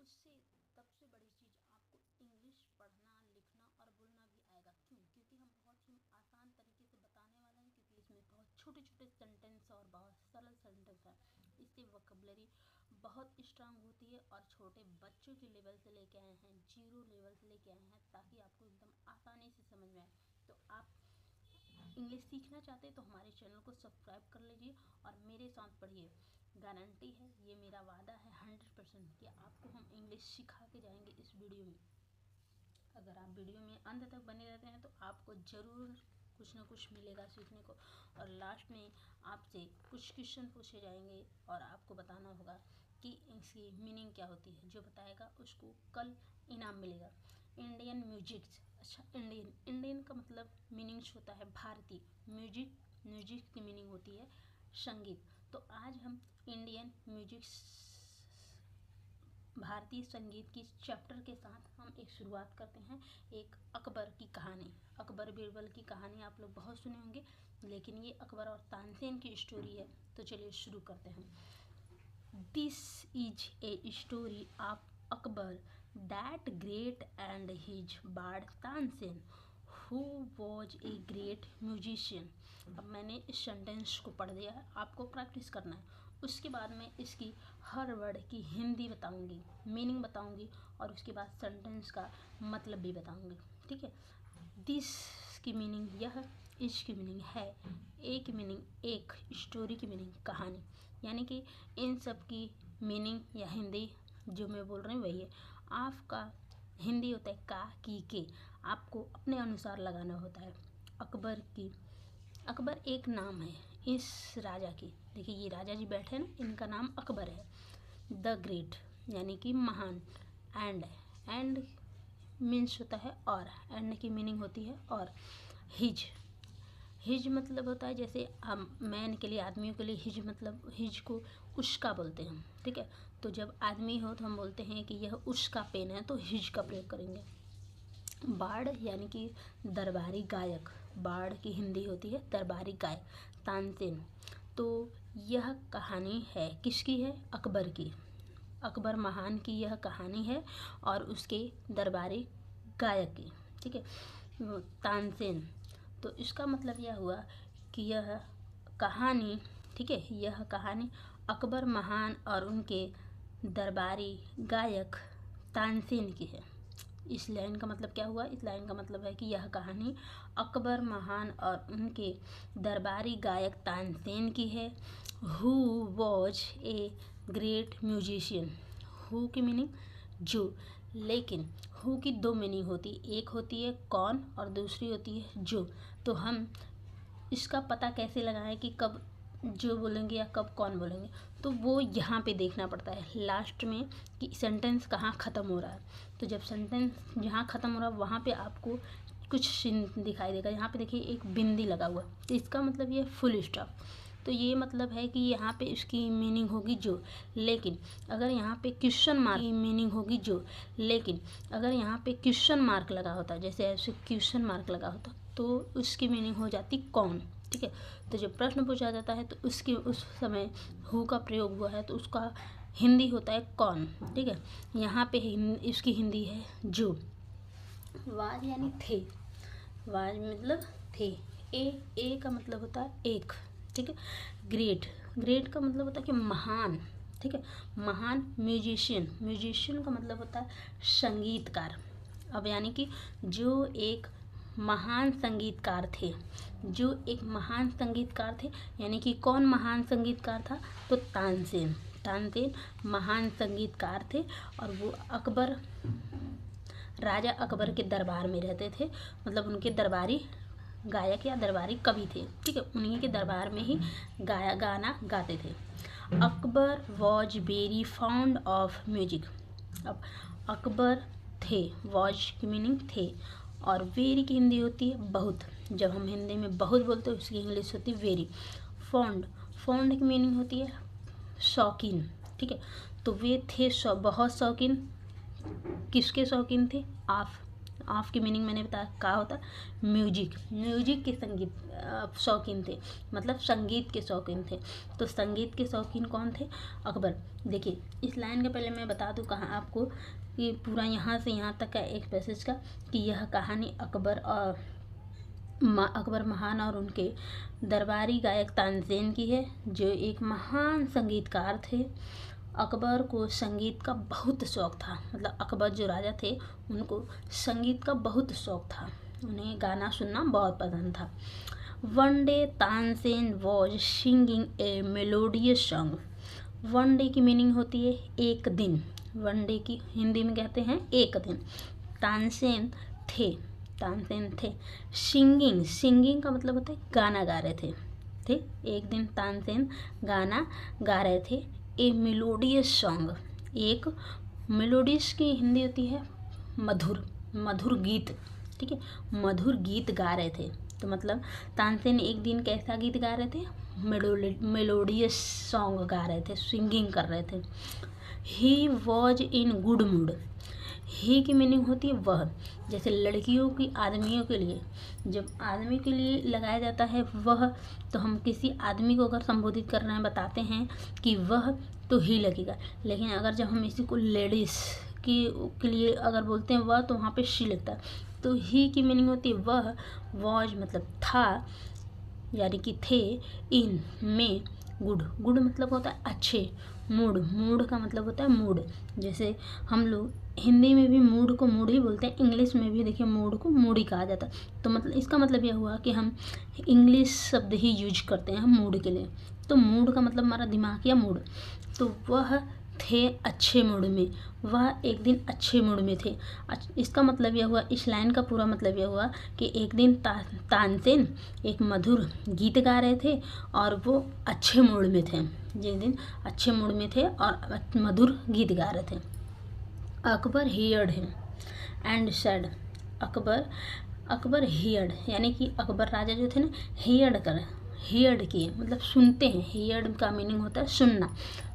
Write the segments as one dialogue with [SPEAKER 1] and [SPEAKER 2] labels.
[SPEAKER 1] उससे सबसे बड़ी चीज़ आपको इंग्लिश पढ़ना, लिखना और बोलना भी आएगा। क्यों? क्योंकि हम बहुत ही आसान तरीके से बताने वाले हैं, क्योंकि इसमें बहुत छोटे छोटे सेंटेंस और बहुत सरल सेंटेंस है। इससे वोकैबुलरी बहुत स्ट्रांग होती है और छोटे बच्चों के लेवल से लेके आए हैं, 0 लेवल से लेके आए हैं, ताकि आपको एकदम आसानी से समझ में आए। तो आप इंग्लिश सीखना चाहते हैं तो हमारे चैनल को सब्सक्राइब कर लीजिए और मेरे साथ पढ़िए। गारंटी है, ये मेरा वादा है 100% कि आपको हम इंग्लिश सिखा के जाएंगे इस वीडियो में। अगर आप वीडियो में अंत तक बने रहते हैं तो आपको ज़रूर कुछ ना कुछ मिलेगा सीखने को। और लास्ट में आपसे कुछ क्वेश्चन पूछे जाएंगे और आपको बताना होगा कि इसकी मीनिंग क्या होती है। जो बताएगा उसको कल इनाम मिलेगा। इंडियन म्यूजिक, अच्छा इंडियन का मतलब मीनिंग्स होता है भारतीय। म्यूजिक की मीनिंग होती है संगीत। तो आज हम इंडियन म्यूजिक, भारतीय संगीत की चैप्टर के साथ हम एक शुरुआत करते हैं। एक अकबर की कहानी, अकबर बीरबल की कहानी आप लोग बहुत सुने होंगे, लेकिन ये अकबर और तानसेन की स्टोरी है। तो चलिए शुरू करते हैं। This is a story of Akbar that great and his bard Tansen who was a great musician. अब मैंने इस सेंटेंस को पढ़ दिया है, आपको प्रैक्टिस करना है। उसके बाद मैं इसकी हर वर्ड की हिंदी बताऊंगी, मीनिंग बताऊंगी और उसके बाद सेंटेंस का मतलब भी बताऊंगी। ठीक है। दिस की मीनिंग यह, इस की मीनिंग है, ए की मीनिंग एक, स्टोरी की मीनिंग कहानी। यानी कि इन सब की मीनिंग या हिंदी जो मैं बोल रही हूँ वही है। आपका हिंदी होता है का, की, के, आपको अपने अनुसार लगाना होता है। अकबर एक नाम है इस राजा की। देखिए ये राजा जी बैठे हैं ना, इनका नाम अकबर है। द ग्रेट यानी कि महान। एंड मीन्स होता है और, एंड की मीनिंग होती है और। हिज मतलब होता है, जैसे हम मैन के लिए, आदमियों के लिए हिज मतलब, हिज को उसका बोलते हैं। ठीक है। तो जब आदमी हो तो हम बोलते हैं कि यह उसका पेन है, तो हिज का प्रयोग करेंगे। बार्ड यानी कि दरबारी गायक, बार्ड की हिंदी होती है दरबारी गायक। तानसेन, तो यह कहानी है किसकी है? अकबर की। अकबर महान की यह कहानी है और उसके दरबारी गायक की। ठीक है। तानसेन, तो इसका मतलब यह हुआ कि यह कहानी, ठीक है, यह कहानी अकबर महान और उनके दरबारी गायक तानसेन की है। इस लाइन का मतलब क्या हुआ? इस लाइन का मतलब है कि यह कहानी अकबर महान और उनके दरबारी गायक तानसेन की है। Who was a great musician. Who की मीनिंग जो, लेकिन हु की 2 मीनिंग होती, एक होती है कौन और दूसरी होती है जो। तो हम इसका पता कैसे लगाएं कि कब जो बोलेंगे या कब कौन बोलेंगे? तो वो यहाँ पे देखना पड़ता है लास्ट में कि सेंटेंस कहाँ ख़त्म हो रहा है। तो जब सेंटेंस जहाँ ख़त्म हो रहा है वहाँ पे आपको कुछ चिन्ह दिखाई देगा। यहाँ पे देखिए एक बिंदी लगा हुआ, तो इसका मतलब ये फुल स्टॉप। तो ये मतलब है कि यहाँ पे इसकी मीनिंग होगी जो। लेकिन अगर यहाँ पे क्वेश्चन मार्क की मीनिंग होगी जो, लेकिन अगर यहाँ पे क्वेश्चन मार्क लगा होता, जैसे ऐसे क्वेश्चन मार्क लगा होता, तो उसकी मीनिंग हो जाती कौन। ठीक है। तो जब प्रश्न पूछा जाता है तो उसकी उस समय हु का प्रयोग हुआ है तो उसका हिंदी होता है कौन। ठीक है। यहाँ पे इसकी हिंदी है जो। वाज यानी थे, वाज मतलब थे। ए का मतलब होता है एक। ठीक है। ग्रेट का मतलब होता है कि महान। ठीक है। महान म्यूजिशियन का मतलब होता है संगीतकार। अब यानी कि जो एक महान संगीतकार थे, जो एक महान संगीतकार थे, यानी कि कौन महान संगीतकार था? तो तानसेन महान संगीतकार थे और वो राजा अकबर के दरबार में रहते थे, मतलब उनके दरबारी गायक या दरबारी कवि थे। ठीक है। उन्हीं के दरबार में ही गाना गाते थे। Akbar was very found of music. अब अकबर थे, वॉज की मीनिंग थे, और वेरी की हिंदी होती है बहुत। जब हम हिंदी में बहुत बोलते हैं उसकी इंग्लिश होती है वेरी। फाउंड की मीनिंग होती है शौकीन। ठीक है। तो वे थे बहुत शौकीन। किसके शौकीन थे? ऑफ ऑफ की मीनिंग मैंने बताया क्या होता है, म्यूजिक के संगीत शौकीन थे, मतलब संगीत के शौकीन थे। तो संगीत के शौकीन कौन थे? अकबर। देखिए इस लाइन के पहले मैं बता दूं कहाँ आपको कि पूरा यहाँ से यहाँ तक का एक पैसेज का कि यह कहानी अकबर महान और उनके दरबारी गायक तानसेन की है, जो एक महान संगीतकार थे। अकबर को संगीत का बहुत शौक़ था, मतलब अकबर जो राजा थे उनको संगीत का बहुत शौक़ था, उन्हें गाना सुनना बहुत पसंद था। One day Tansen was singing A melodious song. One day की मीनिंग होती है एक दिन, वन डे की हिंदी में कहते हैं एक दिन। तानसेन थे सिंगिंग का मतलब होता है गाना गा रहे थे। एक दिन तानसेन गाना गा रहे थे। ए मेलोडियस सॉन्ग, एक मेलोडियस की हिंदी होती है मधुर गीत, ठीक है, मधुर गीत गा रहे थे। तो मतलब तानसेन एक दिन कैसा गीत गा रहे थे? मेलोडियस सॉन्ग गा रहे थे, सिंगिंग कर रहे थे। He was in good mood. He की मीनिंग होती है वह, जैसे लड़कियों की आदमियों के लिए, जब आदमी के लिए लगाया जाता है वह, तो हम किसी आदमी को अगर संबोधित कर रहे हैं बताते हैं कि वह, तो ही लगेगा। लेकिन अगर जब हम इसी को लेडीज़ के लिए अगर बोलते हैं वह, तो वहाँ पे शी लगता है। तो ही की मीनिंग होती है वह, वॉज मतलब था यानी कि थे, इन में गुड मतलब होता है अच्छे, मूड का मतलब होता है मूड। जैसे हम लोग हिंदी में भी मूड को मूड ही बोलते हैं, इंग्लिश में भी देखिए मूड को मूड ही कहा जाता है। तो मतलब इसका मतलब यह हुआ कि हम इंग्लिश शब्द ही यूज करते हैं मूड के लिए। तो मूड का मतलब हमारा दिमाग या मूड। तो वह थे अच्छे मूड में, वह एक दिन अच्छे मूड में थे। इसका मतलब यह हुआ, इस लाइन का पूरा मतलब यह हुआ कि एक दिन तानसेन एक मधुर गीत गा रहे थे और वो अच्छे मूड में थे, जिस दिन अच्छे मूड में थे और मधुर गीत गा रहे थे। Akbar heard him and said. Akbar heard यानी कि अकबर राजा जो थे ना, हियर्ड किए मतलब सुनते हैं। हियर्ड का मीनिंग होता है सुनना।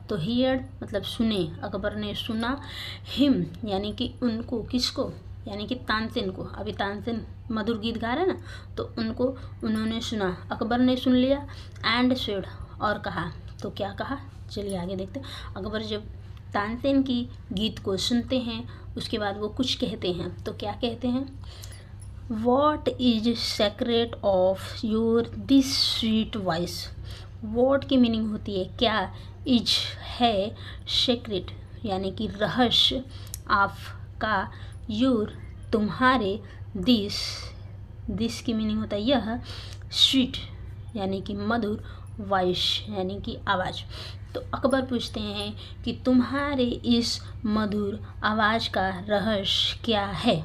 [SPEAKER 1] तो हियर्ड मतलब सुने, अकबर ने सुना। हिम यानी कि उनको, किसको? यानी कि तानसेन को। अभी तानसेन मधुर गीत गा रहे हैं ना, तो उनको उन्होंने सुना, अकबर ने सुन लिया। एंड सेड और कहा। तो क्या कहा, चलिए आगे देखते हैं। अकबर जब तानसेन की गीत को सुनते हैं उसके बाद वो कुछ कहते हैं, तो क्या कहते हैं? What is secret of your this sweet voice. What की मीनिंग होती है क्या, इज है, सेक्रेट यानी कि रहस्य, ऑफ का, योर तुम्हारे, दिस की मीनिंग होता है यह, स्वीट यानी कि मधुर, वॉइस यानी कि आवाज़। तो अकबर पूछते हैं कि तुम्हारे इस मधुर आवाज़ का रहस्य क्या है।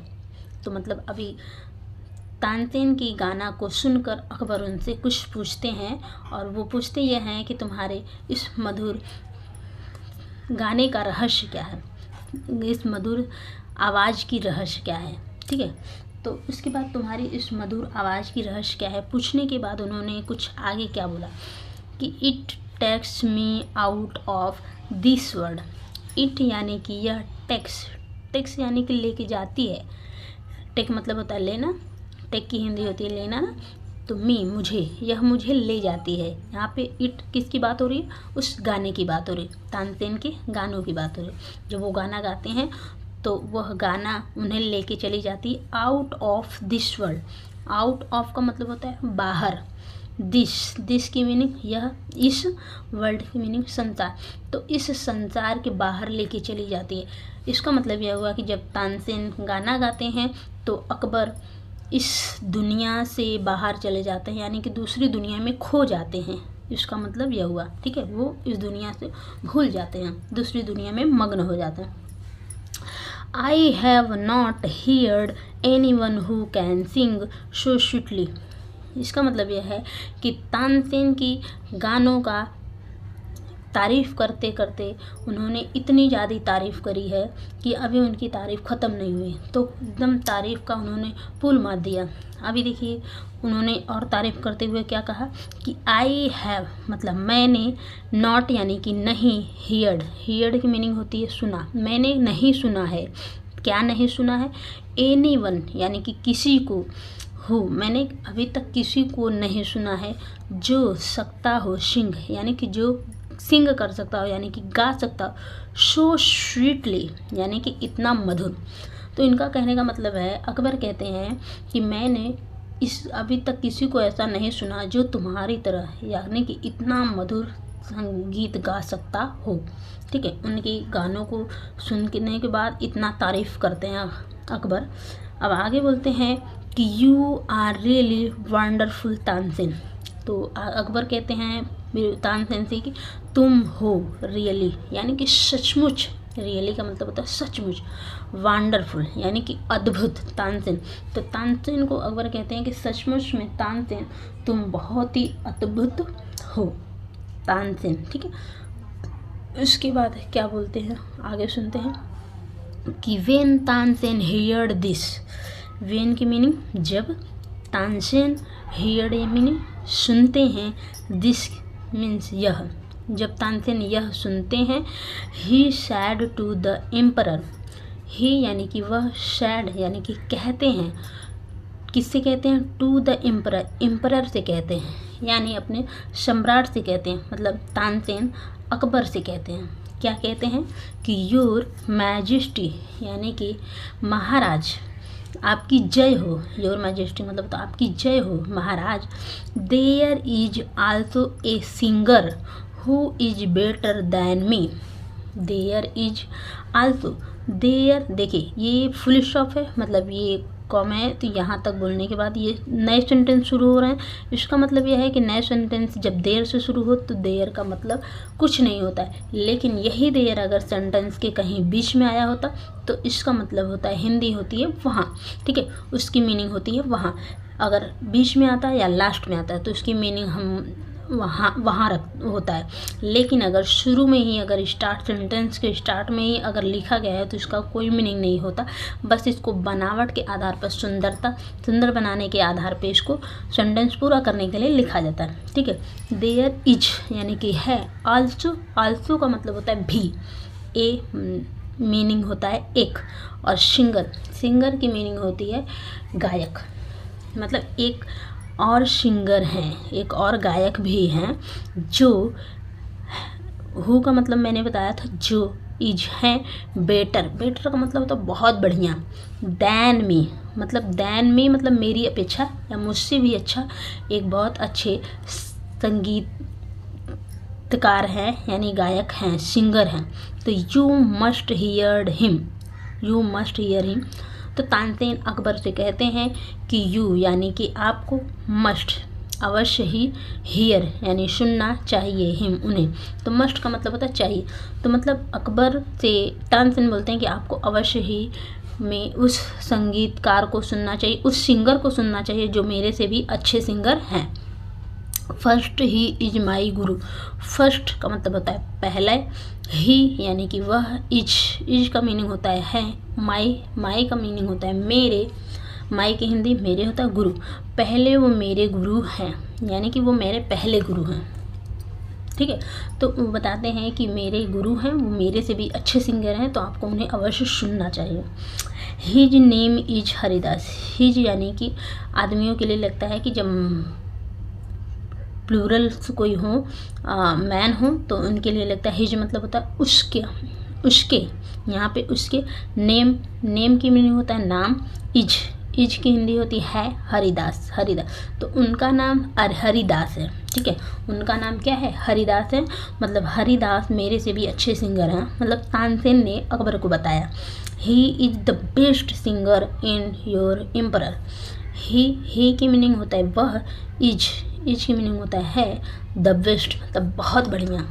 [SPEAKER 1] तो मतलब अभी तानसेन की गाना को सुनकर अकबर उनसे कुछ पूछते हैं, और वो पूछते यह हैं कि तुम्हारे इस मधुर गाने का रहस्य क्या है, इस मधुर आवाज़ की रहस्य क्या है, ठीक है। तो उसके बाद तुम्हारी इस मधुर आवाज़ की रहस्य क्या है पूछने के बाद उन्होंने कुछ आगे क्या बोला कि it takes me out of this world. It यानी कि यह, टेक्स यानी कि लेके जाती है। टेक मतलब होता है लेना, टेक की हिंदी होती है लेना ना। तो मुझे, यह मुझे ले जाती है। यहाँ पे इट किसकी बात हो रही है? उस गाने की बात हो रही है, तानसेन के गानों की बात हो रही है। जब वो गाना गाते हैं तो वह गाना उन्हें लेके चली जाती है out of this world. Out of का मतलब होता है बाहर, दिस की मीनिंग यह, इस, वर्ल्ड की मीनिंग संसार। तो इस संसार के बाहर लेके चली जाती है। इसका मतलब यह हुआ कि जब तानसेन गाना गाते हैं तो अकबर इस दुनिया से बाहर चले जाते हैं, यानी कि दूसरी दुनिया में खो जाते हैं। इसका मतलब यह हुआ, ठीक है, वो इस दुनिया से भूल जाते हैं, दूसरी दुनिया में मग्न हो जाते हैं। I have not heard any one who can Singh so sweetly. इसका मतलब यह है कि तानसेन की गानों का तारीफ़ करते करते उन्होंने इतनी ज़्यादा तारीफ़ करी है कि अभी उनकी तारीफ़ ख़त्म नहीं हुई। तो एकदम तारीफ़ का उन्होंने पुल मार दिया। अभी देखिए उन्होंने और तारीफ़ करते हुए क्या कहा कि आई हैव मतलब मैंने, नॉट यानी कि नहीं, हियर्ड की मीनिंग होती है सुना, मैंने नहीं सुना है क्या नहीं सुना है? एनीवन यानी कि किसी को, हु मैंने अभी तक किसी को नहीं सुना है जो सकता हो सिंग यानी कि जो सिंग कर सकता हो यानी कि गा सकता हो, सो स्वीटली यानी कि इतना मधुर। तो इनका कहने का मतलब है, अकबर कहते हैं कि मैंने अभी तक किसी को ऐसा नहीं सुना जो तुम्हारी तरह यानी कि इतना मधुर संगीत गा सकता हो। ठीक है, उनके गानों को सुनने के बाद इतना तारीफ़ करते हैं अकबर। अब आगे बोलते हैं कि you are really wonderful Tansen. तो अकबर कहते हैं तानसेन से कि तुम हो रियली यानी कि सचमुच, रियली का मतलब होता है सचमुच, वंडरफुल यानी कि अद्भुत तानसेन। तो तानसेन को अकबर कहते हैं कि सचमुच में तानसेन तुम बहुत ही अद्भुत हो, तानसेन। ठीक है, उसके बाद क्या बोलते हैं आगे सुनते हैं कि when Tansen heard this, when की मीनिंग जब, तानसेन हियर्ड मीनिंग सुनते हैं, दिस मीन्स यह, जब तानसेन यह सुनते हैं, ही सैड टू द एम्परर, ही यानी कि वह, सैड यानी कि कहते हैं, किससे कहते हैं? टू द एम्परर, एम्परर से कहते हैं यानी अपने सम्राट से कहते हैं। मतलब तानसेन अकबर से कहते हैं, क्या कहते हैं कि योर मैजेस्टी यानी कि महाराज आपकी जय हो, योर मैजेस्टी मतलब तो आपकी जय हो महाराज। There is also a singer who is better than me, there is also, there देखिए ये फुल स्टॉप है, मतलब ये कॉमा है, तो यहाँ तक बोलने के बाद ये नए सेंटेंस शुरू हो रहे हैं। इसका मतलब यह है कि नए सेंटेंस जब देयर से शुरू हो तो देयर का मतलब कुछ नहीं होता है, लेकिन यही देयर अगर सेंटेंस के कहीं बीच में आया होता तो इसका मतलब होता है, हिंदी होती है वहाँ। ठीक है, उसकी मीनिंग होती है वहाँ। अगर बीच में आता है या लास्ट में आता है तो उसकी मीनिंग हम वहाँ होता है। लेकिन अगर शुरू में ही, अगर स्टार्ट सेंटेंस के स्टार्ट में ही अगर लिखा गया है तो इसका कोई मीनिंग नहीं होता, बस इसको बनावट के आधार पर, सुंदर बनाने के आधार पर इसको सेंटेंस पूरा करने के लिए लिखा जाता है। ठीक है, देयर इज यानी कि है, आल्सो, आल्सो का मतलब होता है भी, ए मीनिंग होता है एक, और सिंगर की मीनिंग होती है गायक, मतलब एक और सिंगर हैं, एक और गायक भी हैं जो, हु का मतलब मैंने बताया था जो, इज है बेटर, बेटर का मतलब होता है बहुत बढ़िया, दैन मी मतलब मेरी अपेक्षा या मुझसे भी अच्छा, एक बहुत अच्छे संगीतकार हैं यानी गायक हैं, सिंगर हैं। तो you must hear him, you must hear him. तो तानसेन अकबर से कहते हैं कि यू यानी कि आपको, मस्ट अवश्य ही, हियर यानी सुनना चाहिए, हिम उन्हें। तो मस्ट का मतलब होता है चाहिए, तो मतलब अकबर से तानसेन बोलते हैं कि आपको अवश्य ही में उस संगीतकार को सुनना चाहिए, उस सिंगर को सुनना चाहिए जो मेरे से भी अच्छे सिंगर हैं। First he is my Guru, first का मतलब होता है पहले, ही यानी कि वह, इज का मीनिंग होता है माई का मीनिंग होता है मेरे, माई की हिंदी मेरे होता है गुरु, पहले वो मेरे गुरु हैं यानी कि वो मेरे पहले गुरु हैं। ठीक है, तो वो बताते हैं कि मेरे गुरु हैं, वो मेरे से भी अच्छे सिंगर हैं, तो आपको उन्हें अवश्य सुनना चाहिए। His name is Haridas, his यानी कि आदमियों के लिए लगता है कि जब प्लूरल कोई हो, मैन हो, तो उनके लिए लगता है हिज मतलब होता है उसके, यहाँ पे उसके, नेम की मीनिंग होता है नाम, इज की हिंदी होती है हरिदास, तो उनका नाम हरिदास है। ठीक है, उनका नाम क्या है? हरिदास है, मतलब हरिदास मेरे से भी अच्छे सिंगर हैं, मतलब तानसेन ने अकबर को बताया। He is the best singer in your emperor, he की मीनिंग होता है वह, इज की मीनिंग होता है द बेस्ट मतलब बहुत बढ़िया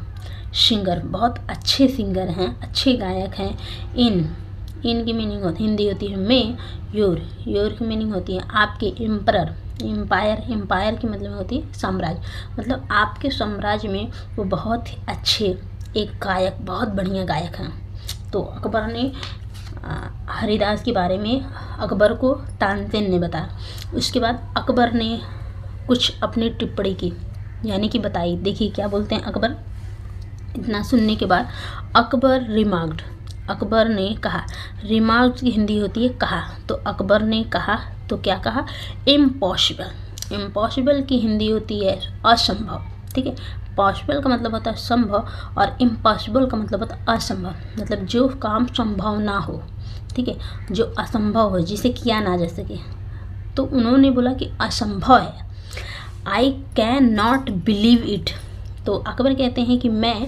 [SPEAKER 1] सिंगर, बहुत अच्छे सिंगर हैं, अच्छे गायक हैं। इन की मीनिंग होती, हिंदी होती है मैं, योर की मीनिंग होती है आपके, एम्परर एम्पायर की मतलब होती है साम्राज्य, मतलब आपके साम्राज्य में वो बहुत ही अच्छे एक गायक, बहुत बढ़िया गायक हैं। तो अकबर ने हरिदास के बारे में अकबर को तानसेन ने बताया। उसके बाद अकबर ने कुछ अपनी टिप्पणी की यानी कि बताई। देखिए क्या बोलते हैं अकबर, इतना सुनने के बाद अकबर अकबर ने कहा। रिमार्क की हिंदी होती है कहा, तो अकबर ने कहा तो क्या कहा, इम्पॉसिबल। इम्पॉसिबल की हिंदी होती है असंभव, ठीक है। पॉसिबल का मतलब होता है संभव और इम्पॉसिबल का मतलब होता है असंभव, मतलब जो काम संभव ना हो, ठीक है, जो असंभव हो, जिसे किया ना जा सके। तो उन्होंने बोला कि असंभव है, आई कैन नॉट बिलीव इट। तो अकबर कहते हैं कि मैं,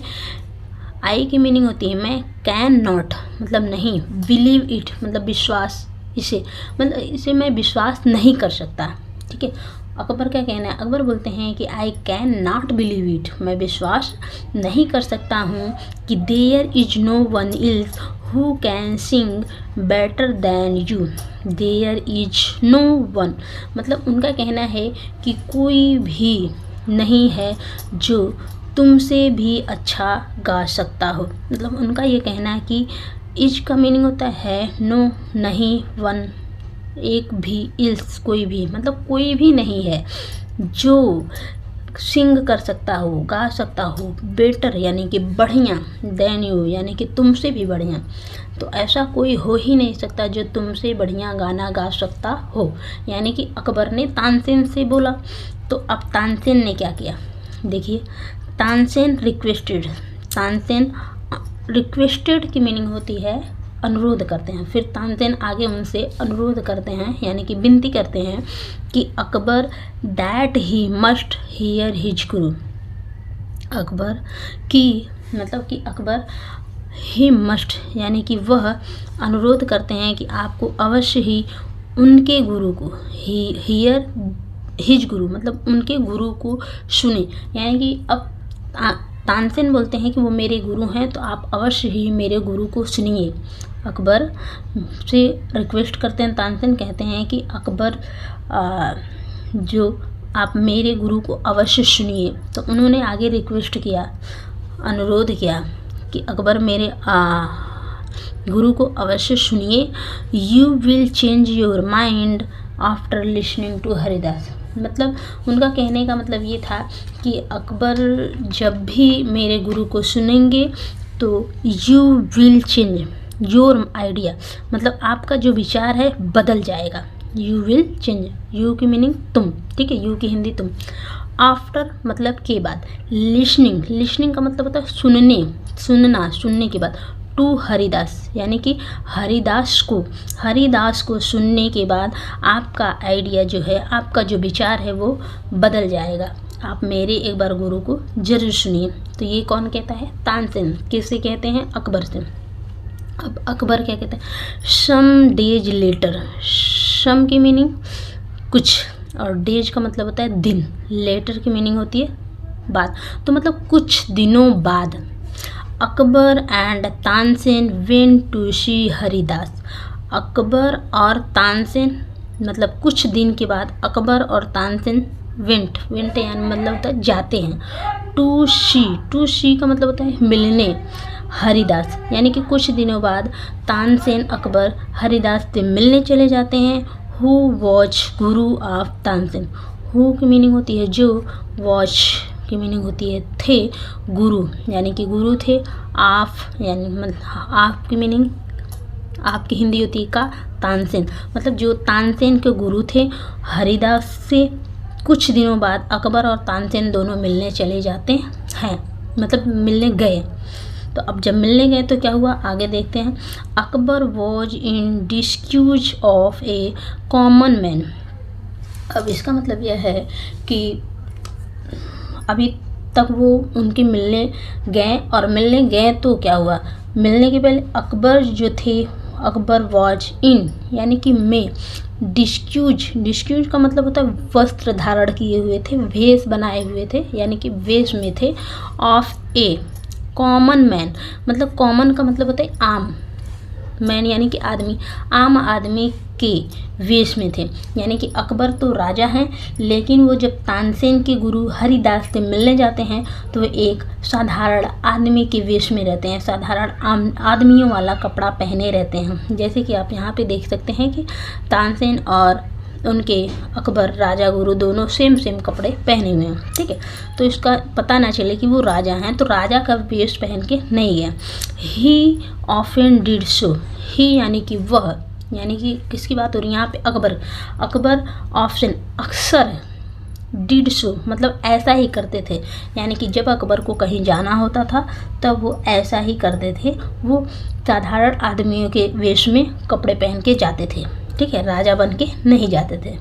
[SPEAKER 1] आई की मीनिंग होती है मैं, कैन नॉट मतलब नहीं, बिलीव इट मतलब विश्वास, इसे मतलब इसे मैं विश्वास नहीं कर सकता, ठीक है। अकबर क्या कहना है, अकबर बोलते हैं कि I can not believe it, मैं विश्वास नहीं कर सकता हूँ कि there is no one else who can sing better than you. There is no one मतलब उनका कहना है कि कोई भी नहीं है जो तुमसे भी अच्छा गा सकता हो। मतलब उनका ये कहना है कि इज का मीनिंग होता है नो, नहीं, वन एक भी, इल्स कोई भी, मतलब कोई भी नहीं है जो सिंग कर सकता हो, गा सकता हो, बेटर यानी कि बढ़िया, देन यू यानी कि तुमसे भी बढ़िया। तो ऐसा कोई हो ही नहीं सकता जो तुमसे बढ़िया गाना गा सकता हो, यानी कि अकबर ने तानसेन से बोला। तो अब तानसेन ने क्या किया, देखिए, तानसेन रिक्वेस्टेड, तानसेन रिक्वेस्टेड की मीनिंग होती है अनुरोध करते हैं। फिर तानसेन आगे उनसे अनुरोध करते हैं यानी कि विनती करते हैं कि Akbar that he must here his गुरु। अकबर की मतलब कि अकबर ही मस्ट यानी कि वह अनुरोध करते हैं कि आपको अवश्य ही उनके गुरु को, हियर हिज गुरु मतलब उनके गुरु को सुने, यानी कि अब तानसेन बोलते हैं कि वो मेरे गुरु हैं तो आप अवश्य ही मेरे गुरु को सुनिए। अकबर से रिक्वेस्ट करते हैं, तानसेन कहते हैं कि अकबर जो आप मेरे गुरु को अवश्य सुनिए। तो उन्होंने आगे रिक्वेस्ट किया, अनुरोध किया कि अकबर मेरे गुरु को अवश्य सुनिए। You will change your mind after listening to Haridas. मतलब उनका कहने का मतलब ये था कि अकबर जब भी मेरे गुरु को सुनेंगे तो you will change your idea मतलब आपका जो विचार है बदल जाएगा। यू विल चेंज, यू की मीनिंग तुम, ठीक है, यू की हिंदी तुम। आफ्टर मतलब के बाद, लिसनिंग, लिसनिंग का मतलब होता है सुनने, सुनना, सुनने के बाद, टू हरिदास यानी कि हरिदास को सुनने के बाद आपका आइडिया जो है, आपका जो विचार है वो बदल जाएगा। आप मेरे एक बार गुरु को जरूर सुनिए। तो ये कौन कहता है, तानसेन। किससे कहते हैं, अकबर से। अब अकबर क्या कहते हैं, सम डेज लेटर, सम की मीनिंग कुछ और डेज का मतलब होता है दिन, लेटर की मीनिंग होती है बाद, तो मतलब कुछ दिनों बाद Akbar and Tansen went to see Haridas. Akbar और तानसेन मतलब कुछ दिन के बाद अकबर और तानसेन वेंट यानी मतलब होता है जाते हैं, टू सी का मतलब होता है मिलने, हरिदास यानी कि कुछ दिनों बाद तानसेन अकबर हरिदास से मिलने चले जाते हैं। Who was Guru of Tansen, who की मीनिंग होती है जो, वॉच की मीनिंग होती है थे, गुरु यानी कि गुरु थे, ऑफ यानी मतलब ऑफ की मीनिंग, आपकी हिंदी होती है का, तानसेन मतलब जो तानसेन के गुरु थे। हरिदास से कुछ दिनों बाद अकबर और तानसेन दोनों मिलने चले जाते हैं, मतलब मिलने गए। तो अब जब मिलने गए तो क्या हुआ, आगे देखते हैं। Akbar was in disguise of a common man. अब इसका मतलब यह है कि अभी तक वो उनके मिलने गए, और मिलने गए तो क्या हुआ, मिलने के पहले अकबर जो थे, अकबर वॉज इन यानी कि में, डिस्क्यूज का मतलब होता है वस्त्र धारण किए हुए थे, वेश बनाए हुए थे यानी कि वेश में थे, ऑफ ए कॉमन मैन मतलब कॉमन का मतलब होता है आम, मैन यानी कि आदमी, आम आदमी के वेश में थे। यानी कि अकबर तो राजा हैं, लेकिन वो जब तानसेन के गुरु हरिदास से मिलने जाते हैं तो वे एक साधारण आदमी के वेश में रहते हैं, साधारण आम आदमियों वाला कपड़ा पहने रहते हैं। जैसे कि आप यहाँ पे देख सकते हैं कि तानसेन और उनके अकबर राजा गुरु दोनों सेम कपड़े पहने हुए हैं, ठीक है। तो इसका पता ना चले कि वो राजा हैं, तो राजा का वेश पहन के नहीं गया। ही ऑफन डिड सो, ही यानी कि वह, यानी कि किसकी बात हो रही है यहाँ पे, अकबर ऑप्शन अक्सर, डिड सो मतलब ऐसा ही करते थे, यानी कि जब अकबर को कहीं जाना होता था तब वो ऐसा ही करते थे, वो साधारण आदमियों के वेश में कपड़े पहन के जाते थे, ठीक है, राजा बन के नहीं जाते थे।